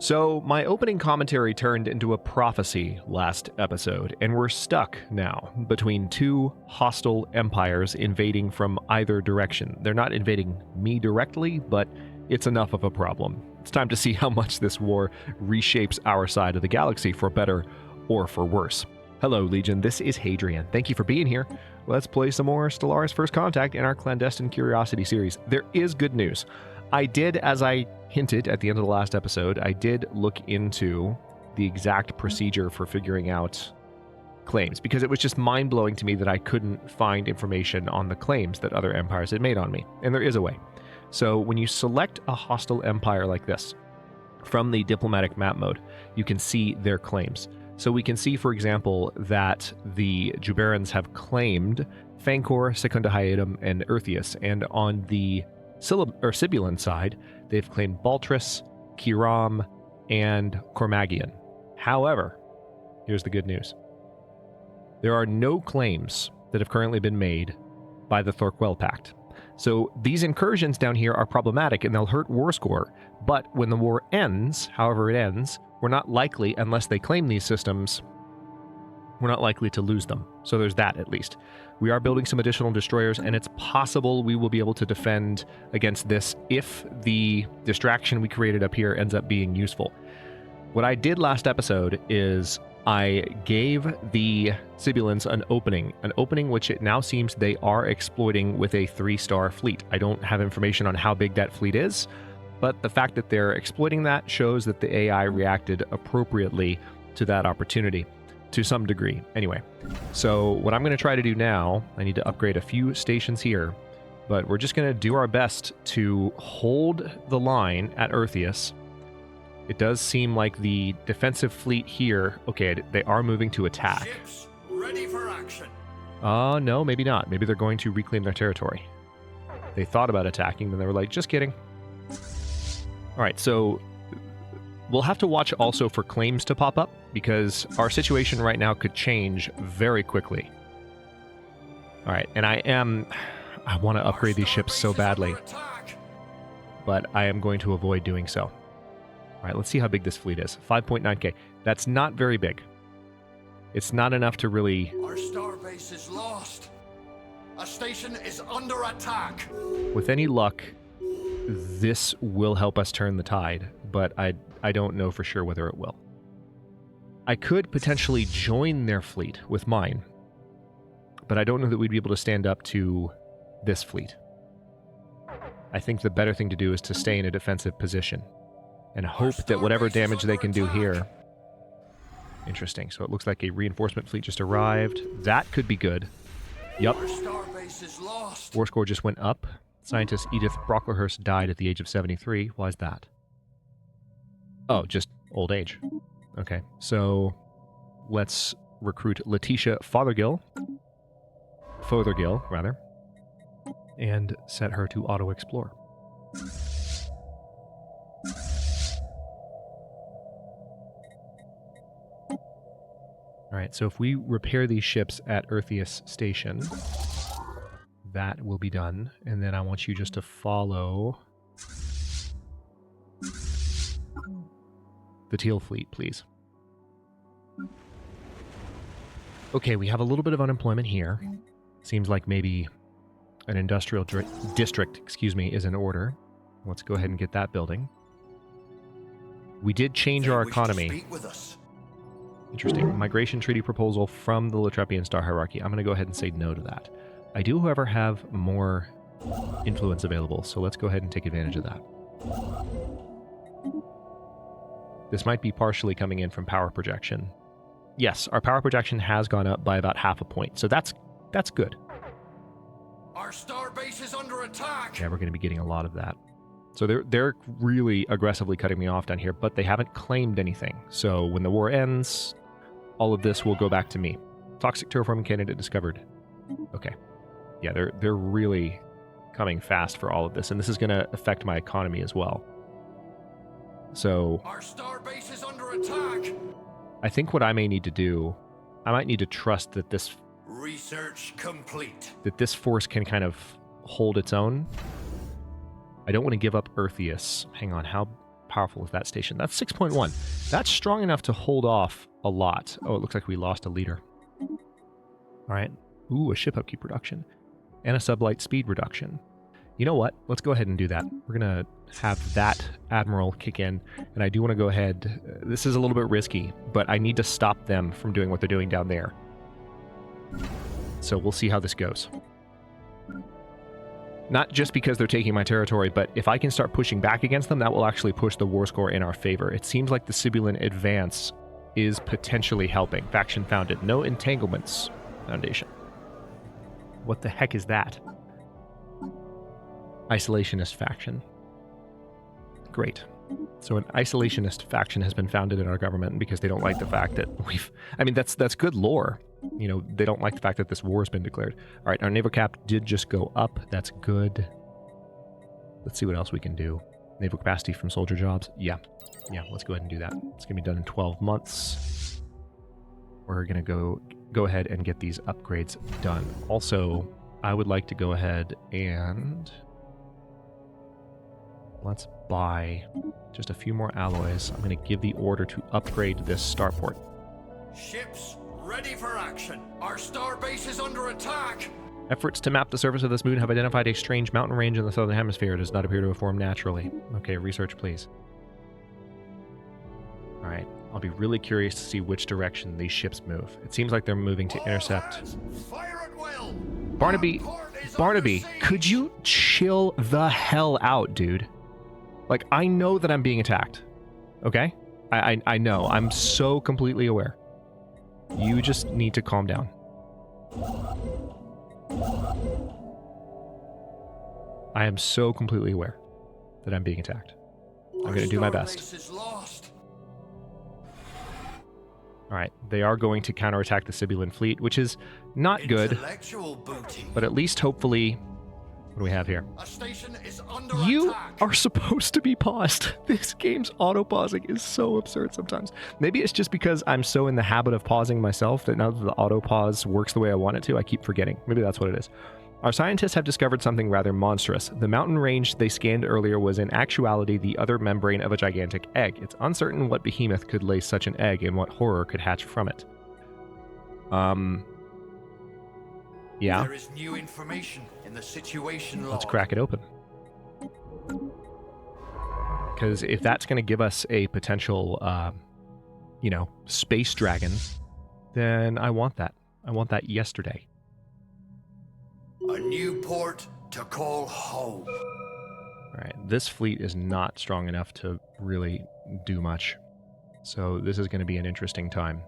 So, my opening commentary turned into a prophecy last episode, and we're stuck now between two hostile empires invading from either direction. They're not invading me directly, but it's enough of a problem. It's time to see how much this war reshapes our side of the galaxy for better or for worse. Hello, Legion. This is Hadrian. Thank you for being here. Let's play some more Stellaris First Contact in our Clandestine Curiosity series. There is good news. I did, as I hinted at the end of the last episode, I did look into the exact procedure for figuring out claims, because it was just mind-blowing to me that I couldn't find information on the claims that other empires had made on me. And there is a way. So when you select a hostile empire like this from the diplomatic map mode, you can see their claims. So we can see, for example, that the Juberans have claimed Fancor, Secunda Hyadum, and Eartheus, and on the Sibulan side, they've claimed Baltris, Kiram, and Cormagian. However, here's the good news. There are no claims that have currently been made by the Thorquell Pact. So these incursions down here are problematic and they'll hurt war score, but when the war ends, however it ends, we're not likely, unless they claim these systems, we're not likely to lose them. So there's that, at least. We are building some additional destroyers, and it's possible we will be able to defend against this if the distraction we created up here ends up being useful. What I did last episode is I gave the Sibulans an opening which it now seems they are exploiting with a 3-star fleet. I don't have information on how big that fleet is, but the fact that they're exploiting that shows that the AI reacted appropriately to that opportunity. To some degree, anyway. So what I'm going to try to do now, I need to upgrade a few stations here, but we're just going to do our best to hold the line at Eartheus. It does seem like the defensive fleet here, okay, they are moving to attack. Ships ready for action. No, maybe not. Maybe they're going to reclaim their territory. They thought about attacking, then they were like, just kidding. All right, so we'll have to watch also for claims to pop up, because our situation right now could change very quickly. All right, and I want to upgrade these ships so badly, but I am going to avoid doing so. All right, let's see how big this fleet is. 5.9k. That's not very big. It's not enough to really... Our starbase is lost. A station is under attack. With any luck, this will help us turn the tide, but I don't know for sure whether it will. I could potentially join their fleet with mine, but I don't know that we'd be able to stand up to this fleet. I think the better thing to do is to stay in a defensive position and hope that whatever damage they can do here... Interesting, so it looks like a reinforcement fleet just arrived. That could be good. Yup. War score just went up. Scientist Edith Brocklehurst died at the age of 73. Why is that? Oh, just old age. Okay, so let's recruit Letitia Fothergill, rather, and set her to auto-explore. All right, so if we repair these ships at Eartheus Station, that will be done, and then I want you just to follow the Teal Fleet, please. Okay, we have a little bit of unemployment here. Seems like maybe an industrial district, is in order. Let's go ahead and get that building. We did change our economy. Interesting. Migration treaty proposal from the Latrepian star hierarchy. I'm going to go ahead and say no to that. I do, however, have more influence available, so let's go ahead and take advantage of that. This might be partially coming in from power projection. Yes, our power projection has gone up by about half a point, so that's good. Our starbase is under attack. Yeah, we're going to be getting a lot of that. So they're really aggressively cutting me off down here, but they haven't claimed anything. So when the war ends, all of this will go back to me. Toxic terraforming candidate discovered. Okay. Yeah, they're really coming fast for all of this, and this is going to affect my economy as well. So our starbase is under attack. I think what I may need to do, I might need to trust that this research complete. That this force can kind of hold its own. I don't want to give up Eartheus. Hang on, how powerful is that station? That's 6.1. That's strong enough to hold off a lot. Oh, it looks like we lost a leader. All right. Ooh, a ship upkeep reduction. And a sublight speed reduction. You know what? Let's go ahead and do that. We're going to have that admiral kick in. And I do want to go ahead. This is a little bit risky, but I need to stop them from doing what they're doing down there. So we'll see how this goes. Not just because they're taking my territory, but if I can start pushing back against them, that will actually push the war score in our favor. It seems like the Sibylan advance is potentially helping. Faction founded. No entanglements. Foundation. What the heck is that? Isolationist faction. Great. So an isolationist faction has been founded in our government because they don't like the fact that we've... I mean, that's good lore. You know, they don't like the fact that this war has been declared. All right, our naval cap did just go up. That's good. Let's see what else we can do. Naval capacity from soldier jobs. Yeah, let's go ahead and do that. It's going to be done in 12 months. We're going to go ahead and get these upgrades done. Also, I would like to go ahead and... let's buy just a few more alloys. I'm going to give the order to upgrade this starport. Ships ready for action. Our starbase is under attack. Efforts to map the surface of this moon have identified a strange mountain range in the southern hemisphere. It does not appear to have formed naturally. Okay, research, please. All right, I'll be really curious to see which direction these ships move. It seems like they're moving to intercept. Fire at will. Barnaby, could you chill the hell out, dude? Like, I know that I'm being attacked. Okay? I know. I'm so completely aware. You just need to calm down. I am so completely aware that I'm being attacked. I'm going to do my best. Alright, they are going to counterattack the Sibylan fleet, which is not good. But at least, hopefully... What do we have here? You are supposed to be paused. This game's auto-pausing is so absurd sometimes. Maybe it's just because I'm so in the habit of pausing myself that now that the auto-pause works the way I want it to, I keep forgetting. Maybe that's what it is. Our scientists have discovered something rather monstrous. The mountain range they scanned earlier was in actuality the other membrane of a gigantic egg. It's uncertain what behemoth could lay such an egg and what horror could hatch from it. Yeah. There is new information in the situation log. Let's crack it open. Because if that's going to give us a potential, space dragon, then I want that. I want that yesterday. A new port to call home. Alright, this fleet is not strong enough to really do much. So this is going to be an interesting time.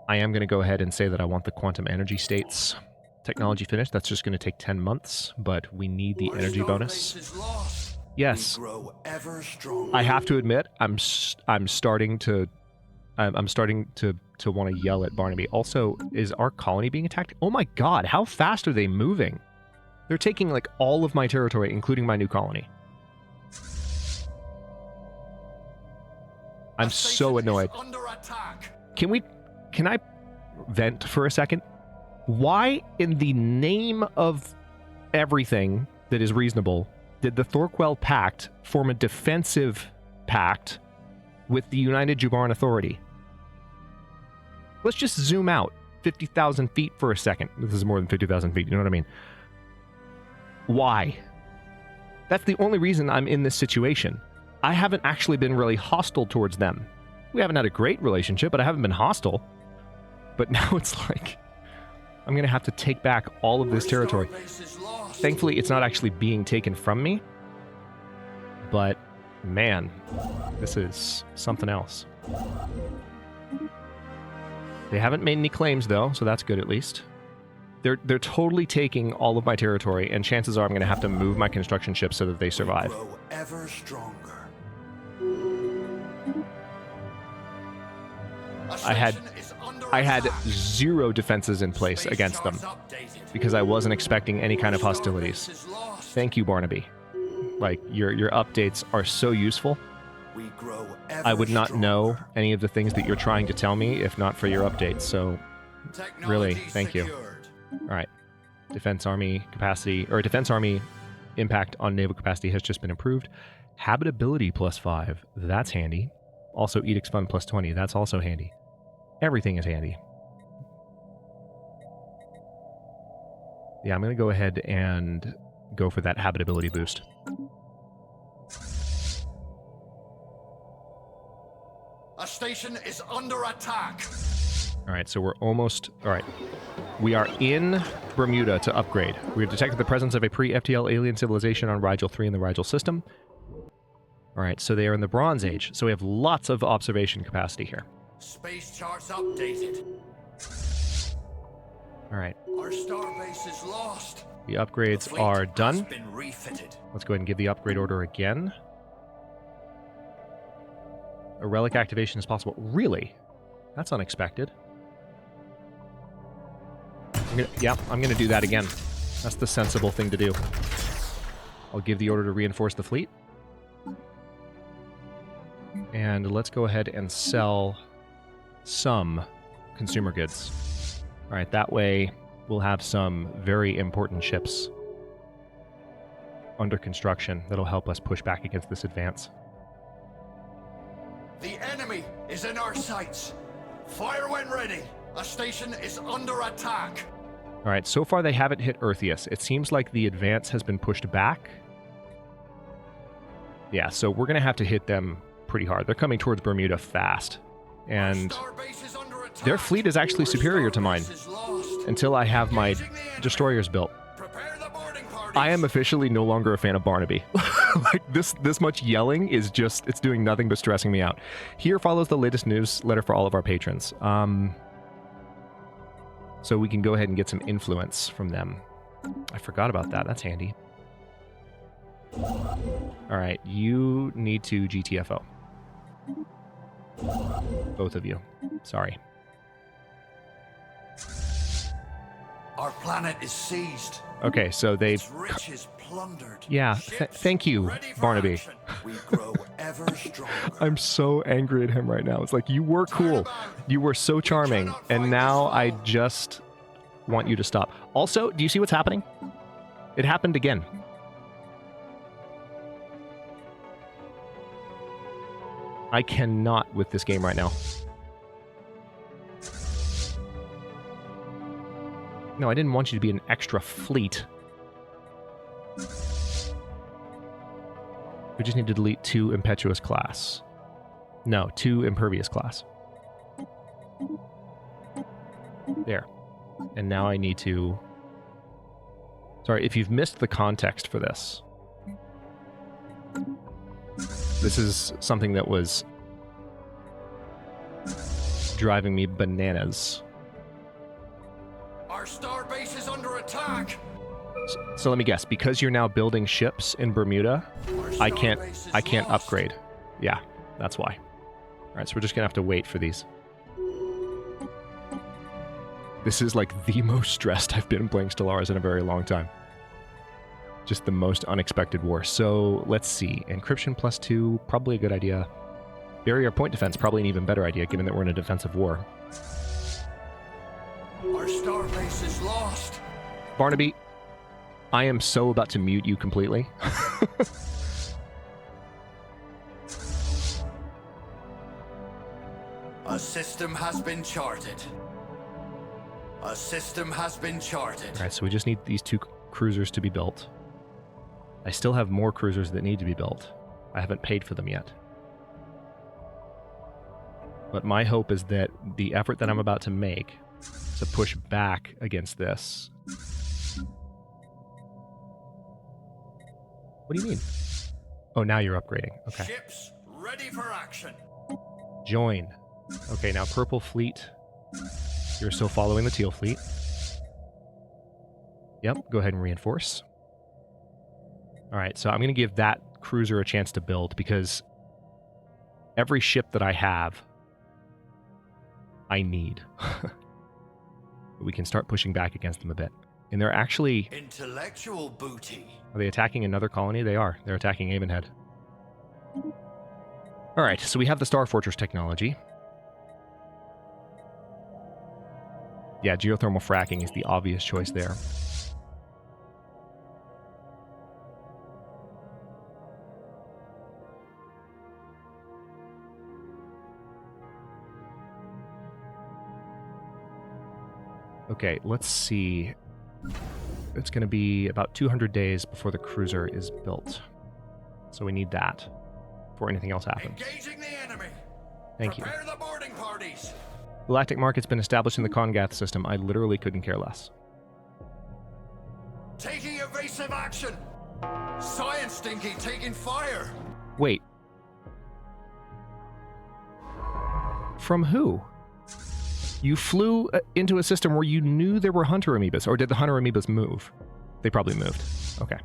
I am going to go ahead and say that I want the quantum energy states. Technology finished, that's just going to take 10 months, but we need the energy bonus. Yes. I have to admit, I'm starting to want to yell at Barnaby. Also, is our colony being attacked? Oh my god, how fast are they moving? They're taking like all of my territory, including my new colony. I'm so annoyed. Can I vent for a second? Why in the name of everything that is reasonable did the Thorquell Pact form a defensive pact with the United Jubaran Authority? Let's just zoom out 50,000 feet for a second. This is more than 50,000 feet, you know what I mean? Why? That's the only reason I'm in this situation. I haven't actually been really hostile towards them. We haven't had a great relationship, but I haven't been hostile. But now it's like, I'm going to have to take back all of this territory. Thankfully, it's not actually being taken from me. But, man, this is something else. They haven't made any claims, though, so that's good at least. They're totally taking all of my territory, and chances are I'm going to have to move my construction ships so that they survive. Grow ever stronger. I had 0 defenses in place against them because I wasn't expecting any kind of hostilities. Thank you, Barnaby. Like, your updates are so useful. I would not know any of the things that you're trying to tell me if not for your updates, so really, thank you. All right. Defense Army capacity, or Defense Army impact on naval capacity has just been improved. Habitability +5, that's handy. Also Edict's Fund +20, that's also handy. Everything is handy. Yeah, I'm going to go ahead and go for that habitability boost. A station is under attack. All right, so we're almost... All right. We are in Bermuda to upgrade. We have detected the presence of a pre-FTL alien civilization on Rigel 3 in the Rigel system. All right, so they are in the Bronze Age, so we have lots of observation capacity here. Space charts updated. All right. Our starbase is lost. The upgrades The are fleet done. has been refitted. Let's go ahead and give the upgrade order again. A relic activation is possible. Really? That's unexpected. I'm gonna do that again. That's the sensible thing to do. I'll give the order to reinforce the fleet. And let's go ahead and sell some consumer goods. All right, that way we'll have some very important ships under construction that'll help us push back against this advance. The enemy is in our sights. Fire when ready. A station is under attack. All right, so far they haven't hit Earthius. It seems like the advance has been pushed back. Yeah, so we're going to have to hit them pretty hard. They're coming towards Bermuda fast. And their fleet is actually superior to mine until I have my destroyers built. I am officially no longer a fan of Barnaby. Like this much yelling is just, it's doing nothing but stressing me out. Here follows the latest newsletter for all of our patrons. So we can go ahead and get some influence from them. I forgot about that. That's handy. All right, you need to GTFO. Both of you. Sorry. Our planet is seized. Okay, so they... Its riches plundered. Yeah, thank you, Barnaby. We grow ever stronger. I'm so angry at him right now. It's like, you were cool. You were so charming. And now I just want you to stop. Also, do you see what's happening? It happened again. I cannot with this game right now. No, I didn't want you to be an extra fleet. We just need to delete 2 impetuous class. No, 2 impervious class. There. And now I need to... Sorry, if you've missed the context for this, this is something that was driving me bananas. Our starbase is under attack. So let me guess, because you're now building ships in Bermuda, I can't upgrade. Yeah, that's why. All right, so we're just gonna have to wait for these. This is like the most stressed I've been playing Stellaris in a very long time. Just the most unexpected war. So let's see. Encryption +2, probably a good idea. Barrier point defense, probably an even better idea, given that we're in a defensive war. Our starbase is lost. Barnaby, I am so about to mute you completely. A system has been charted. A system has been charted. All right, so we just need these 2 cruisers to be built. I still have more cruisers that need to be built. I haven't paid for them yet. But my hope is that the effort that I'm about to make to push back against this... What do you mean? Oh, now you're upgrading. Okay. Ships ready for action. Join. Okay, now Purple Fleet. You're still following the Teal Fleet. Yep, go ahead and reinforce. All right, so I'm going to give that cruiser a chance to build because every ship that I have, I need. We can start pushing back against them a bit. And they're actually... Intellectual booty. Are they attacking another colony? They are. They're attacking Avonhead. All right, so we have the Star Fortress technology. Yeah, geothermal fracking is the obvious choice there. Okay, let's see. It's going to be about 200 days before the cruiser is built. So we need that before anything else happens. Engaging the enemy. Thank you. Prepare the boarding parties. Galactic market's been established in the Congath system. I literally couldn't care less. Taking evasive action. Science Stinky taking fire. Wait. From who? You flew into a system where you knew there were hunter amoebas, or did the hunter amoebas move? They probably moved. Okay.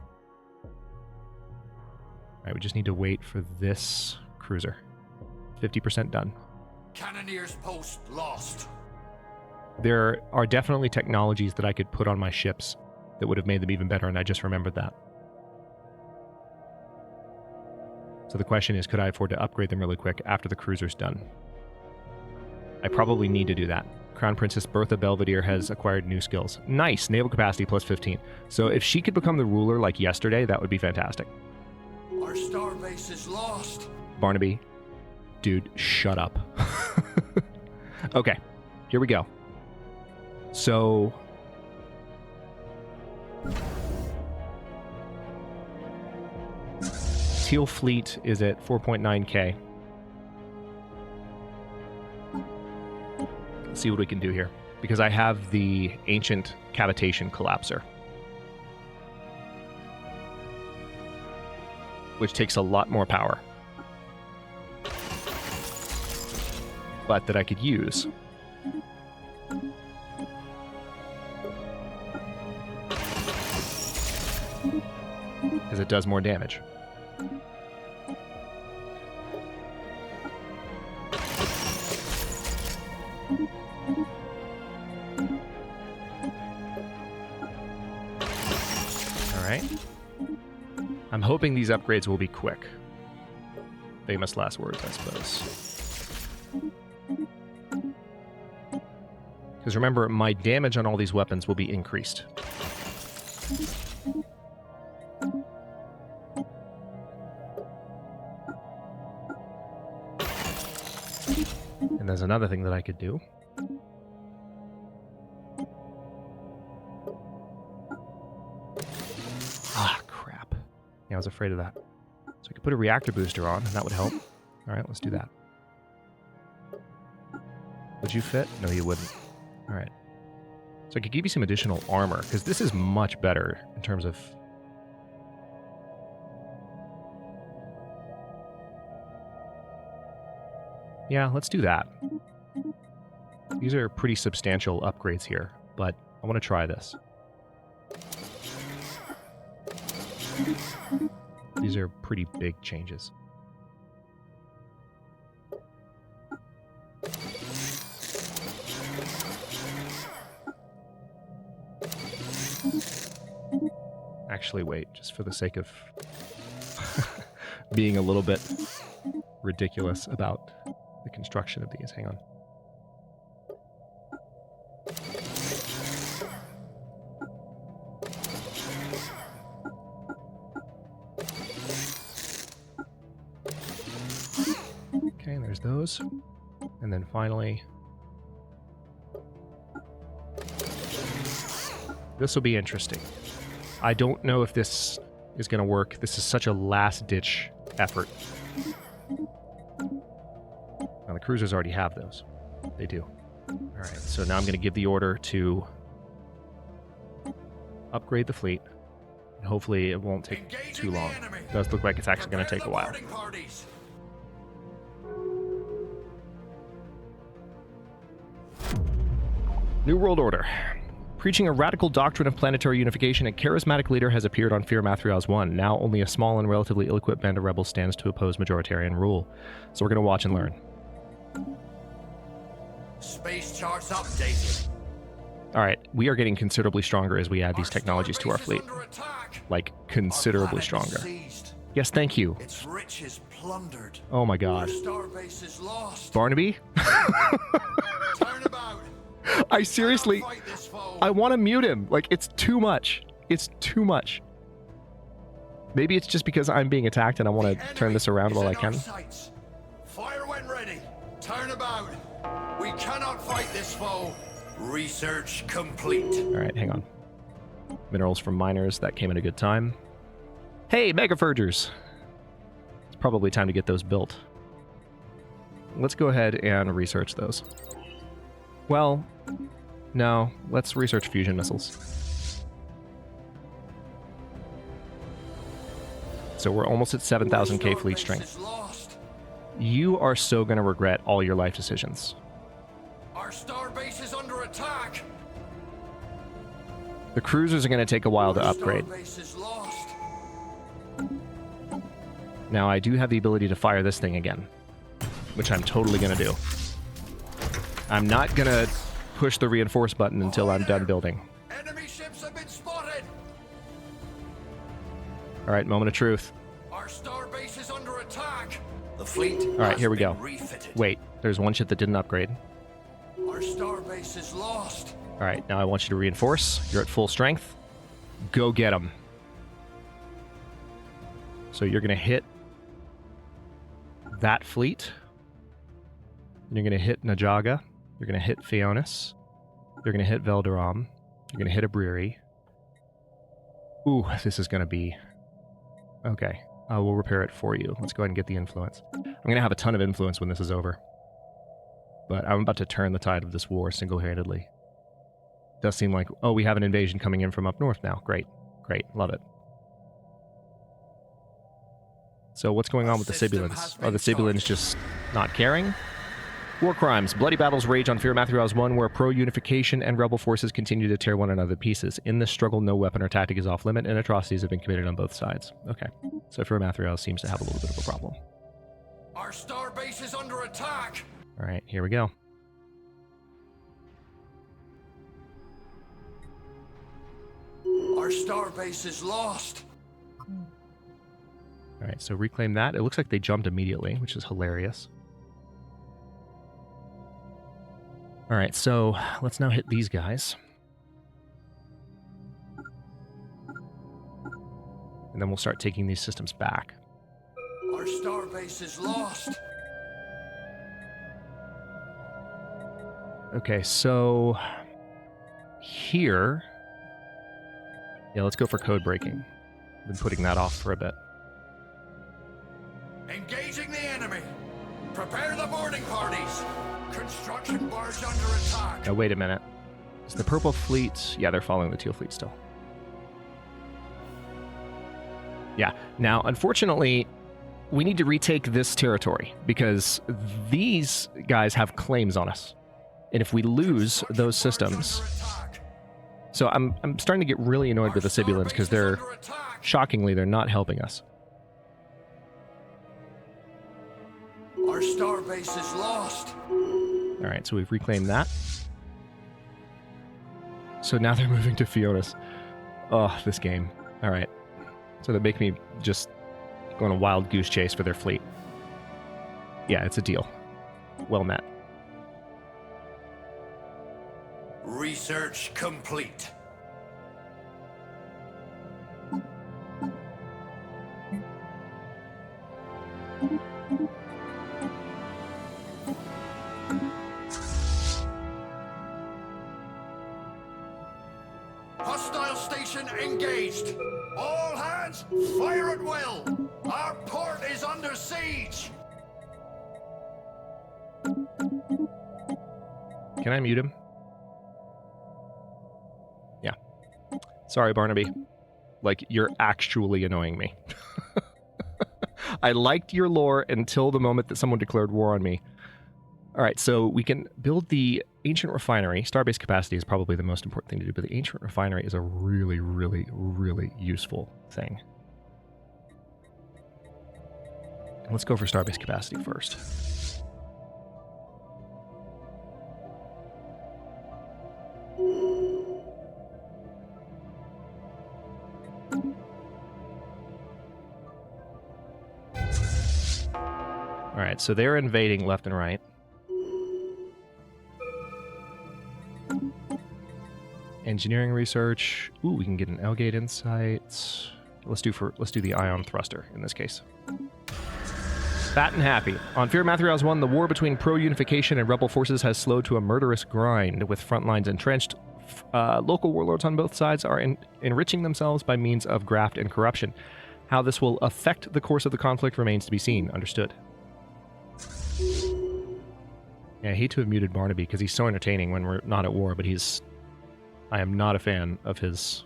Alright, we just need to wait for this cruiser. 50% done. Cannoneer's post lost. There are definitely technologies that I could put on my ships that would have made them even better, and I just remembered that. So the question is, could I afford to upgrade them really quick after the cruiser's done? I probably need to do that. Crown Princess Bertha Belvedere has acquired new skills. Nice! Naval capacity plus 15. So if she could become the ruler like yesterday, that would be fantastic. Our starbase is lost. Barnaby, dude, shut up. Okay, here we go. So... Teal Fleet is at 4.9k. Let's see what we can do here. Because I have the Ancient Cavitation Collapser, which takes a lot more power, but that I could use. Because it does more damage. Alright. I'm hoping these upgrades will be quick. Famous last words, I suppose. Because remember, my damage on all these weapons will be increased. And there's another thing that I could do. Ah, crap. Yeah, I was afraid of that. So I could put a reactor booster on, and that would help. Alright, let's do that. Would you fit? No, you wouldn't. Alright. So I could give you some additional armor, because this is much better in terms of... Yeah, let's do that. These are pretty substantial upgrades here, but I want to try this. These are pretty big changes. Actually, wait, just for the sake of being a little bit ridiculous about the construction of these. Hang on. Okay, there's those. And then finally, this will be interesting. I don't know if this is going to work. This is such a last-ditch effort. Now, the cruisers already have those. They do. Alright, so now I'm going to give the order to upgrade the fleet. And hopefully it won't take too long. It does look like it's actually going to take a while. New World Order. Preaching a radical doctrine of planetary unification, a charismatic leader has appeared on Fear Mathrios 1. Now only a small and relatively ill-equipped band of rebels stands to oppose majoritarian rule. So we're going to watch and learn. Space charts updated. Alright, we are getting considerably stronger as we add these technologies to our fleet. Like, considerably stronger. Yes, thank you. Its riches plundered. Oh my god. Our starbase is lost. Barnaby? Turn about. I seriously... I want to mute him. Like, it's too much. It's too much. Maybe it's just because I'm being attacked and I want to turn this around while I can. Fire when ready. Turn about. We cannot fight this foe. Research complete. Alright, hang on. Minerals from miners, that came at a good time. Hey, Megafurgers! It's probably time to get those built. Let's go ahead and research those. Well, no, let's research fusion missiles. So we're almost at 7,000k fleet strength. You are so going to regret all your life decisions. Our starbase is under attack. The cruisers are going to take a while to upgrade. Starbase is lost. Now, I do have the ability to fire this thing again, which I'm totally going to do. I'm not going to push the reinforce button until I'm done building. Enemy ships have been spotted. All right, moment of truth. Our starbase is under attack. The fleet. All right, here we go. Refitted. Wait, there's one ship that didn't upgrade. Our starbase is lost. All right, now I want you to reinforce. You're at full strength. Go get them. So you're going to hit that fleet. You're going to hit Najaga. You're going to hit Fionis. You're going to hit Velderam. You're going to hit Abriri. Ooh, this is going to be... Okay, we'll repair it for you. Let's go ahead and get the influence. I'm going to have a ton of influence when this is over. But I'm about to turn the tide of this war single-handedly. Does seem like... Oh, we have an invasion coming in from up north now. Great. Great. Love it. So what's going on with the Sibulans? Are the Sibulans just not caring? War crimes. Bloody battles rage on Fear Mathrios 1, where pro-unification and rebel forces continue to tear one another to pieces. In this struggle, no weapon or tactic is off limit, and atrocities have been committed on both sides. Okay. So Fear Mathrios seems to have a little bit of a problem. Our starbase is under attack. All right, here we go. Our starbase is lost. All right, so reclaim that. It looks like they jumped immediately, which is hilarious. All right, so let's now hit these guys. And then we'll start taking these systems back. Our starbase is lost. Okay, so here... Yeah, let's go for code breaking. I've been putting that off for a bit. Engaging the enemy. Prepare the boarding parties. Construction barge under attack. Now, wait a minute. Is the purple fleet... Yeah, they're following the teal fleet still. Yeah. Now, unfortunately, we need to retake this territory because these guys have claims on us. And if we lose those systems... So I'm starting to get really annoyed with the Sibulans because they're... Shockingly, they're not helping us. Our starbase is lost. All right, so we've reclaimed that. So now they're moving to Fionis. Oh, this game. All right. So they make me just go on a wild goose chase for their fleet. Yeah, it's a deal. Well met. Research complete. Hostile station engaged. All hands, fire at will. Our port is under siege. Can I mute him? Yeah. Sorry, Barnaby. Like, you're actually annoying me. I liked your lore until the moment that someone declared war on me. All right, so we can build the ancient refinery. Starbase capacity is probably the most important thing to do, but the ancient refinery is a really, really, really useful thing. Let's go for starbase capacity first. All right, so they're invading left and right. Engineering research. Ooh, we can get an L-gate insight. Let's do the ion thruster in this case. Fat and happy. On Fear Mathrial's 1, the war between pro-unification and rebel forces has slowed to a murderous grind, with front lines entrenched. Local warlords on both sides are enriching themselves by means of graft and corruption. How this will affect the course of the conflict remains to be seen. Understood. Yeah, I hate to have muted Barnaby because he's so entertaining when we're not at war, but I am not a fan of his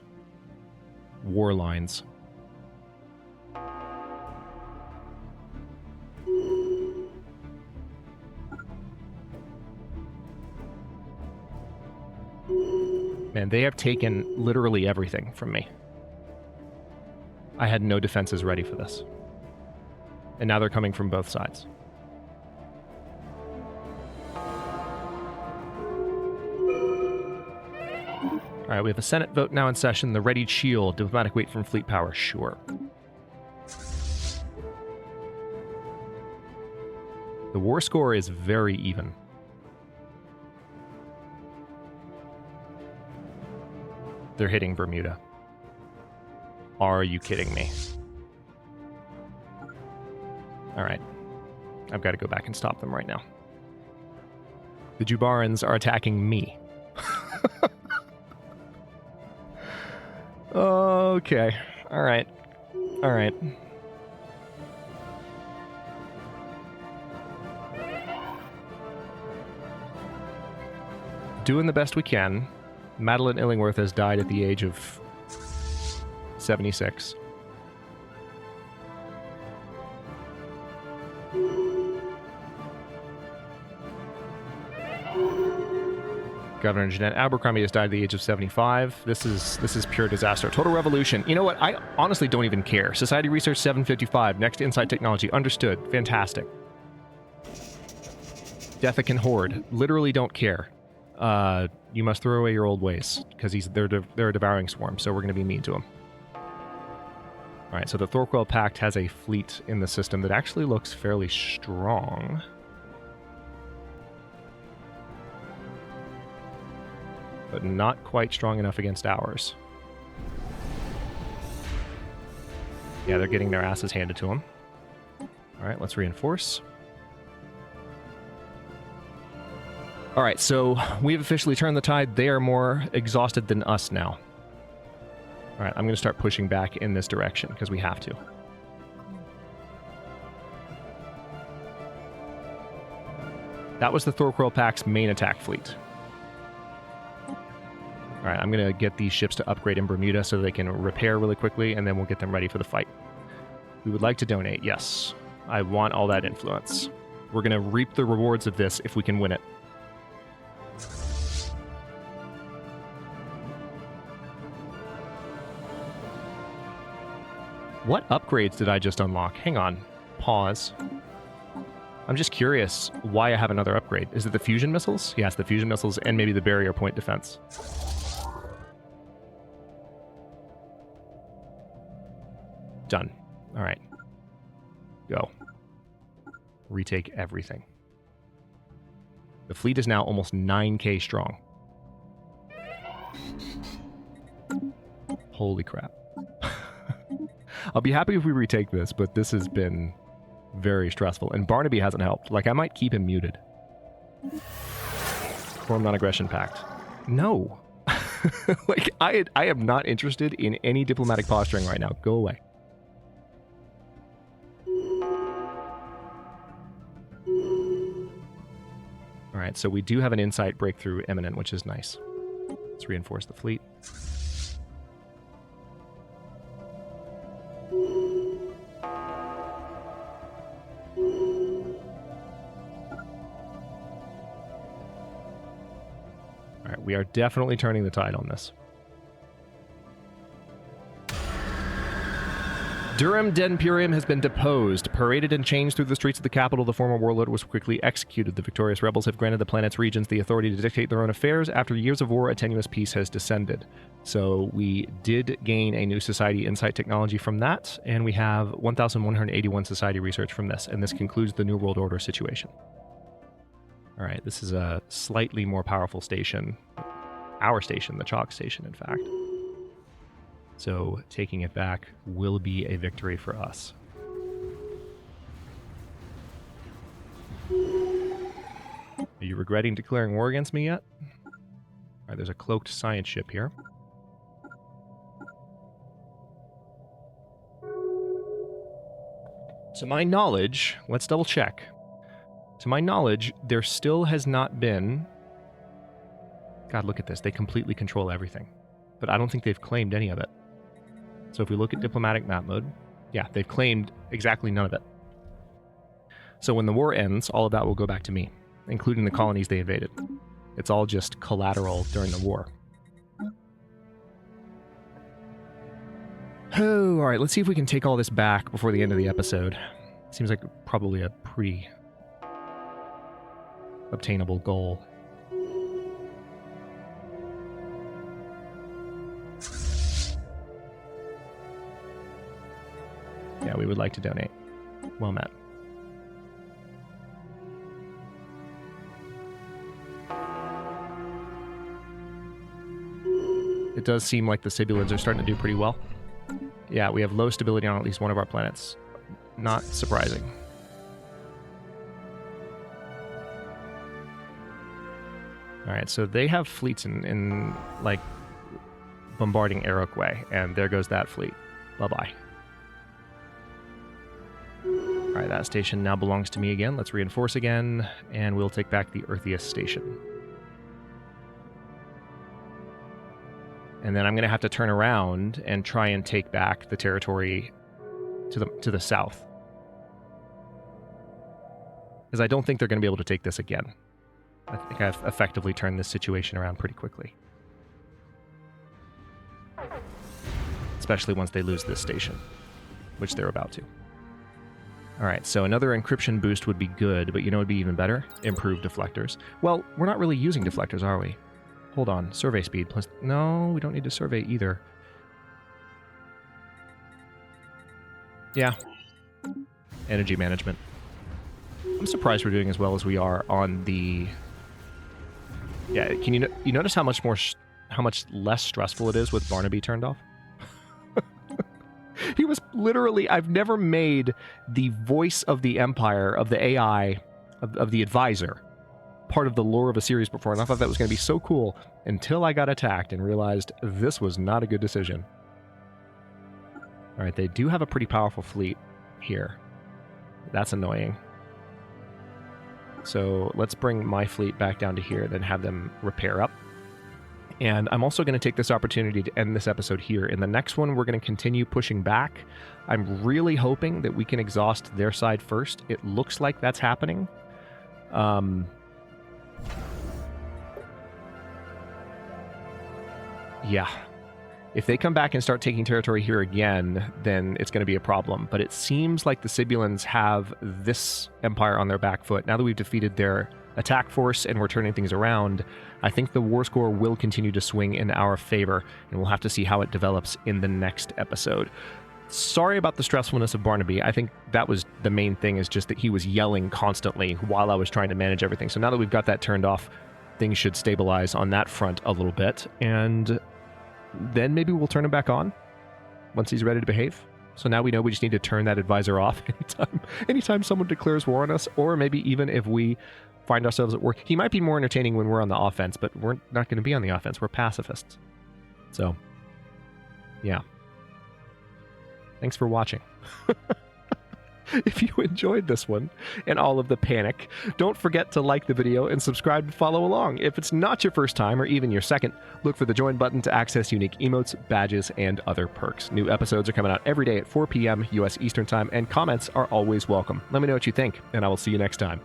war lines. Man, they have taken literally everything from me. I had no defenses ready for this. And now they're coming from both sides. Alright, we have a Senate vote now in session. The readied shield. Diplomatic weight from fleet power. Sure. The war score is very even. They're hitting Bermuda. Are you kidding me? Alright. I've got to go back and stop them right now. The Jubarans are attacking me. Okay. Alright. Alright. Doing the best we can. Madeline Illingworth has died at the age of 76. Governor Jeanette Abercrombie has died at the age of 75. This is pure disaster. Total revolution. You know what? I honestly don't even care. Society Research 755. Next Insight Technology. Understood. Fantastic. Dethican Horde. Literally don't care. You must throw away your old ways, because they're a devouring swarm, so we're going to be mean to them. Alright, so the Thorquil Pact has a fleet in the system that actually looks fairly strong. But not quite strong enough against ours. Yeah, they're getting their asses handed to them. Alright, let's reinforce. Alright, so we've officially turned the tide. They are more exhausted than us now. Alright, I'm going to start pushing back in this direction, because we have to. That was the Thorquil Pact's main attack fleet. Alright, I'm going to get these ships to upgrade in Bermuda so they can repair really quickly, and then we'll get them ready for the fight. We would like to donate, yes. I want all that influence. We're going to reap the rewards of this if we can win it. What upgrades did I just unlock? Hang on. Pause. I'm just curious why I have another upgrade. Is it the fusion missiles? Yes, the fusion missiles and maybe the barrier point defense. Done. All right. Go. Retake everything. The fleet is now almost 9k strong. Holy crap. I'll be happy if we retake this, but this has been very stressful. And Barnaby hasn't helped. Like, I might keep him muted. Form non-aggression pact. No. Like, I am not interested in any diplomatic posturing right now. Go away. Alright, so we do have an insight breakthrough imminent, which is nice. Let's reinforce the fleet. Alright, we are definitely turning the tide on this. Durham Denpurium has been deposed. Paraded and changed through the streets of the capital, the former warlord was quickly executed. The victorious rebels have granted the planet's regions the authority to dictate their own affairs. After years of war, a tenuous peace has descended. So we did gain a new society insight technology from that, and we have 1,181 society research from this, and this concludes the New World Order situation. Alright, this is a slightly more powerful station. Our station, the Chalk Station, in fact. So taking it back will be a victory for us. Are you regretting declaring war against me yet? Alright, there's a cloaked science ship here. To my knowledge, let's double check. To my knowledge, there still has not been... God, look at this. They completely control everything. But I don't think they've claimed any of it. So if we look at diplomatic map mode, yeah, they've claimed exactly none of it. So when the war ends, all of that will go back to me, including the colonies they invaded. It's all just collateral during the war. Oh, alright, let's see if we can take all this back before the end of the episode. Seems like probably a pre-obtainable goal. Yeah, we would like to donate. Well met. It does seem like the Sibulans are starting to do pretty well. Yeah, we have low stability on at least one of our planets. Not surprising. Alright, so they have fleets in like, bombarding Iroquois, and there goes that fleet. Bye-bye. Alright, that station now belongs to me again. Let's reinforce again, and we'll take back the Earthius station. And then I'm going to have to turn around and try and take back the territory to the south. Because I don't think they're going to be able to take this again. I think I've effectively turned this situation around pretty quickly. Especially once they lose this station, which they're about to. Alright, so another encryption boost would be good, but you know what would be even better? Improved deflectors. Well, we're not really using deflectors, are we? Hold on, survey speed plus... No, we don't need to survey either. Yeah. Energy management. I'm surprised we're doing as well as we are on the... Yeah, can you notice how much less stressful it is with Barnaby turned off? He was literally... I've never made the voice of the Empire, of the AI, of the advisor, part of the lore of a series before, and I thought that was going to be so cool until I got attacked and realized this was not a good decision. Alright, they do have a pretty powerful fleet here. That's annoying. So let's bring my fleet back down to here, then have them repair up. And I'm also going to take this opportunity to end this episode here. In the next one, we're going to continue pushing back. I'm really hoping that we can exhaust their side first. It looks like that's happening. Yeah. If they come back and start taking territory here again, then it's going to be a problem. But it seems like the Sibulans have this empire on their back foot. Now that we've defeated their attack force and we're turning things around, I think the war score will continue to swing in our favor, and we'll have to see how it develops in the next episode. Sorry about the stressfulness of Barnaby. I think that was the main thing, is just that he was yelling constantly while I was trying to manage everything. So now that we've got that turned off, things should stabilize on that front a little bit, and then maybe we'll turn him back on once he's ready to behave. So now we know we just need to turn that advisor off anytime someone declares war on us, or maybe even if we find ourselves at war. He might be more entertaining when we're on the offense, but we're not going to be on the offense. We're pacifists. So, yeah. Thanks for watching. If you enjoyed this one and all of the panic, don't forget to like the video and subscribe to follow along. If it's not your first time or even your second, look for the join button to access unique emotes, badges, and other perks. New episodes are coming out every day at 4 p.m. US Eastern Time, and comments are always welcome. Let me know what you think, and I will see you next time.